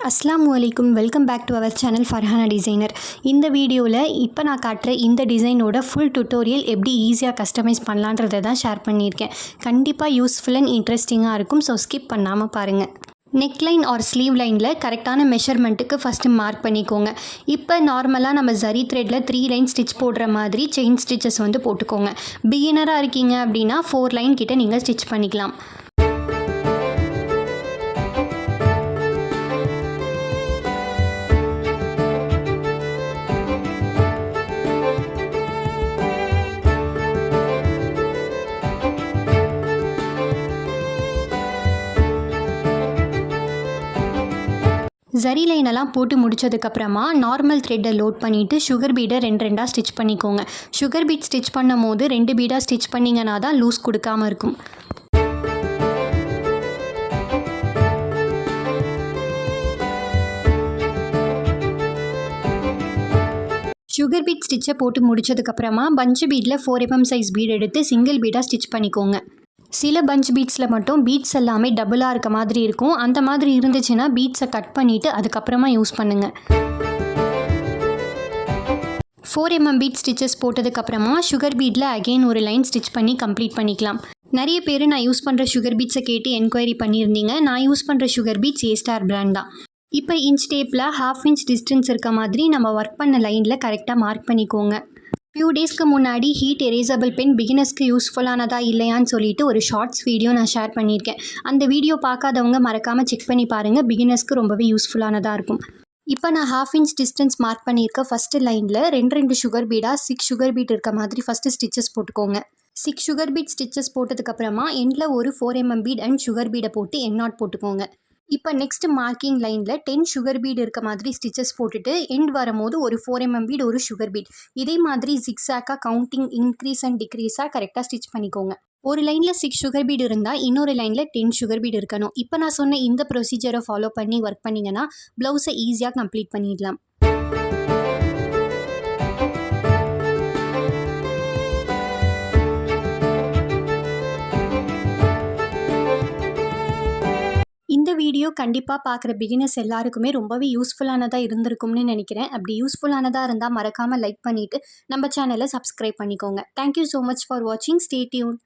அஸ்ஸலாமு அலைக்கும். Welcome back to our channel Farhana designer. இந்த வீடியோவில் இப்போ நான் காட்டுற இந்த டிசைனோட ஃபுல் டுட்டோரியல் எப்படி ஈஸியாக கஸ்டமைஸ் பண்ணலான்றதை தான் ஷேர் பண்ணியிருக்கேன். கண்டிப்பாக யூஸ்ஃபுல் அண்ட் இன்ட்ரெஸ்டிங்காக இருக்கும். ஸோ ஸ்கிப் பண்ணாமல் பாருங்கள். நெக்லைன் ஆர் ஸ்லீவ் லைனில் கரெக்டான மெஷர்மெண்ட்டுக்கு ஃபஸ்ட்டு மார்க் பண்ணிக்கோங்க. இப்போ நார்மலாக நம்ம ஜரி த்ரெட்டில் 3 லைன் ஸ்டிச் போடுற மாதிரி செயின் ஸ்டிச்சஸ் போட்டுக்கோங்க. பிகினராக இருக்கீங்க அப்படின்னா 4 லைன் கிட்ட நீங்கள் ஸ்டிச் பண்ணிக்கலாம். ஜரி லைனெல்லாம் போட்டு முடிச்சதுக்கப்புறமா நார்மல் த்ரெட்டை லோட் பண்ணிவிட்டு சுகர் பீடை 2 ஸ்டிச் பண்ணிக்கோங்க. சுகர் பீட் ஸ்டிச் பண்ணும் போது 2 பீடாக ஸ்டிச் பண்ணிங்கன்னா தான் லூஸ் கொடுக்காமல் இருக்கும். சுகர் பீட் ஸ்டிச்சை போட்டு முடிச்சதுக்கப்புறமா பஞ்சு பீடில் 4 mm சைஸ் பீட் எடுத்து சிங்கிள் பீடாக ஸ்டிச் பண்ணிக்கோங்க. சில பஞ்ச் பீட்ஸில் மட்டும் பீட்ஸ் எல்லாமே டபுளாக இருக்க மாதிரி இருக்கும். அந்த மாதிரி இருந்துச்சுன்னா பீட்ஸை கட் பண்ணிவிட்டு அதுக்கப்புறமா யூஸ் பண்ணுங்கள். 4 mm பீட் ஸ்டிச்சஸ் போட்டதுக்கப்புறமா சுகர் பீடில் அகெயின் ஒரு லைன் ஸ்டிச் பண்ணி கம்ப்ளீட் பண்ணிக்கலாம். நிறைய பேர் நான் யூஸ் பண்ணுற சுகர் பீட்ஸை கேட்டு என்கொயரி பண்ணியிருந்தீங்க. நான் யூஸ் பண்ணுற சுகர் பீட்ஸ் A-ஸ்டார் பிராண்ட் தான். இப்போ இன்ச் டேப்பில் 1/2 inch டிஸ்டன்ஸ் இருக்க மாதிரி நம்ம ஒர்க் பண்ண லைனில் கரெக்டாக மார்க் பண்ணிக்கோங்க. ஃபியூ டேஸ்க்கு முன்னாடி ஹீட் எரேசபிள் பென் பிகினர்ஸ்க்கு யூஸ்ஃபுல்லானதா இல்லையான்னு சொல்லிட்டு ஒரு ஷார்ட்ஸ் வீடியோ நான் ஷேர் பண்ணியிருக்கேன். அந்த வீடியோ பார்க்காதவங்க மறக்காமல் செக் பண்ணி பாருங்கள். பிகினர்ஸ்க்கு ரொம்பவே யூஸ்ஃபுல்லானதாக இருக்கும். இப்போ நான் 1/2 inch டிஸ்டன்ஸ் மார்க் பண்ணியிருக்க ஃபஸ்ட்டு லைனில் 2 சுகர் பீடாக 6 சுகர் பீட் இருக்க மாதிரி ஃபஸ்ட்டு ஸ்டிச்சஸ் போட்டுக்கோங்க. 6 சுகர் பீட் ஸ்டிச்சஸ் போட்டதுக்கப்புறமா எண்டில் ஒரு 4 mm பீட் அண்ட் சுகர் பீடை போட்டு எண்ட் நாட் போட்டுக்கோங்க. இப்போ நெக்ஸ்ட் மார்க்கிங் லைனில் 10 சுகர் பீட் இருக்க மாதிரி ஸ்டிச்சஸ் போட்டுட்டு எண்ட் வரும்போது ஒரு 4 mm பீட் ஒரு சுகர் பீட் இதே மாதிரி ஜிக்ஸாக்காக கவுண்டிங் இன்க்ரீஸ் அண்ட் டிக்ரீஸாக கரெக்டாக ஸ்டிச் பண்ணிக்கோங்க. ஒரு லைனில் 6 சுகர் பீட் இருந்தால் இன்னொரு லைனில் 10 சுகர் பீட் இருக்கணும். இப்போ நான் சொன்ன இந்த ப்ரொசீஜரை ஃபாலோ பண்ணி ஒர்க் பண்ணிங்கன்னா ப்ளவுஸை ஈஸியாக கம்ப்ளீட் பண்ணிடலாம். இந்த வீடியோ கண்டிப்பாக பார்க்குற பிகினர்ஸ் எல்லாருக்குமே ரொம்பவே யூஸ்ஃபுல்லானதாக இருந்திருக்கும்னு நினைக்கிறேன். அப்படி யூஸ்ஃபுல்லானதாக இருந்தால் மறக்காமல் லைக் பண்ணிவிட்டு நம்ம சேனலை சப்ஸ்கிரைப் பண்ணிக்கோங்க. தேங்க்யூ ஸோ மச் ஃபார் வாட்சிங். Stay tune.